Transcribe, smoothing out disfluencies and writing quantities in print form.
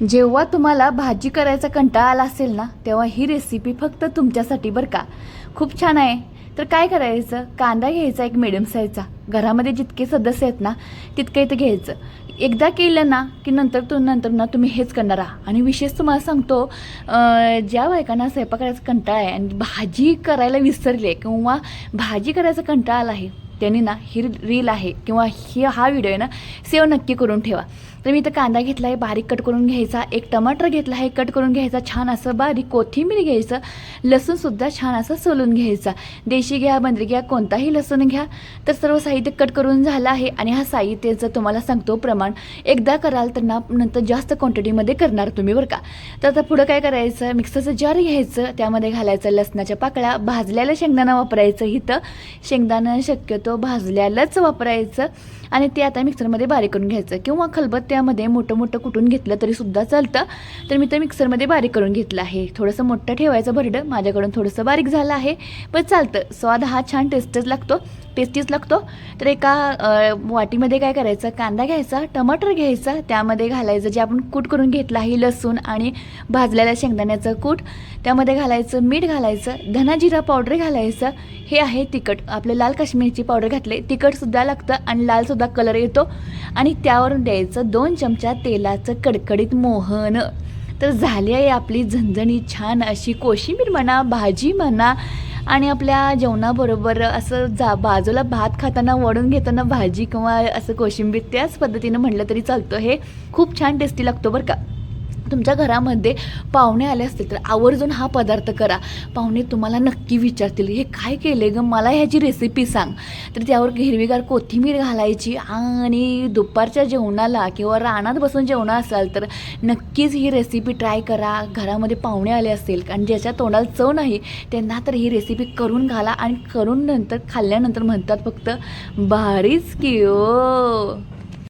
जेव्हा तुम्हाला भाजी करायचा कंटाळा आला असेल ना, तेव्हा ही रेसिपी फक्त तुमच्यासाठी बरं का. खूप छान आहे. तर काय करायचं, कांदा घ्यायचा एक मिडियम साईजचा. घरामध्ये जितके सदस्य आहेत ना तितकं इथं घ्यायचं. एकदा केलं ना की नंतर ना तुम्ही हेच करणार आहात. आणि विशेष तुम्हाला सांगतो, ज्या बायकांना स्वयंपाक करायचा कंटाळा आहे आणि भाजी करायला विसरले किंवा भाजी करायचा कंटाळा आला आहे, त्यांनी ना ही रील आहे किंवा हा व्हिडिओ आहे ना सेव्ह नक्की करून ठेवा. तर मी इथं कांदा घेतला आहे बारीक कट करून घ्यायचा, एक टमाटर घेतला आहे कट करून घ्यायचा छान असं बारीक, कोथिंबीर घ्यायचं, लसूणसुद्धा छान असं सोलून घ्यायचा. देशी घ्या बंदरी घ्या कोणताही लसूण घ्या. तर सर्व साहित्य कट करून झालं आहे. आणि हा साहित्याचं तुम्हाला सांगतो प्रमाण, एकदा कराल तर ना नंतर जास्त क्वांटिटीमध्ये करणार तुम्ही बरं का. तर आता पुढं काय करायचं, मिक्सरचं जार घ्यायचं, त्यामध्ये घालायचं लसणाच्या पाकळ्या, भाजलेलं शेंगदाणा वापरायचं. इथं शेंगदाणा शक्यतो भाजल्यालाच वापरायचं आणि ते आता मिक्सरमध्ये बारीक करून घ्यायचं किंवा खलबत्त्यामध्ये मोठं मोठं कुटून घेतलं तरीसुद्धा चालतं. तर मी तर मिक्सरमध्ये बारीक करून घेतलं आहे. थोडंसं मोठं ठेवायचं भरडं, माझ्याकडून थोडंसं बारीक झालं आहे पण चालतं. स्वाद हा छान टेस्टीच लागतो. तर एका वाटीमध्ये काय करायचं, कांदा घ्यायचा, टमाटर घ्यायचा, त्यामध्ये घालायचं जे आपण कूट करून घेतलं आहे लसूण आणि भाजलेल्या शेंगदाण्याचं कूट, त्यामध्ये घालायचं मीठ, घालायचं धना जिरा पावडर घालायचं. हे आहे तिखट, आपले लाल काश्मीरची पावडर घातले, तिखटसुद्धा लागतं आणि लालसुद्धा कलर येतो. आणि त्यावरून द्यायचं 2 चमचा तेलाचं कडकडीत मोहन. तर झाली आहे आपली झणझणीत छान अशी कोशिंबीर म्हणा, भाजी म्हणा, आणि आपल्या जेवणाबरोबर असं बाजूला भात खाताना वळून घेताना भाजी किंवा असं कोशिंबीर त्याच पद्धतीनं म्हटलं तरी चालतं. हे खूप छान टेस्टी लागतो बरं का. तुमच्या घरामध्ये पाहुणे आले असतील तर आवर्जून हा पदार्थ करा. पाहुणे तुम्हाला नक्की विचारतील, हे काय केले गं, मला ह्याची रेसिपी सांग. तर त्यावर हिरवीगार कोथिंबीर घालायची आणि दुपारच्या जेवणाला किंवा रानात बसून जेवणं असाल तर नक्कीच ही रेसिपी ट्राय करा. घरामध्ये पाहुणे आले असतील आणि ज्याच्या तोंडाला चव नाही त्यांना तर ही रेसिपी करून घाला आणि करून नंतर खाल्ल्यानंतर म्हणतात फक्त भारीच की ओ.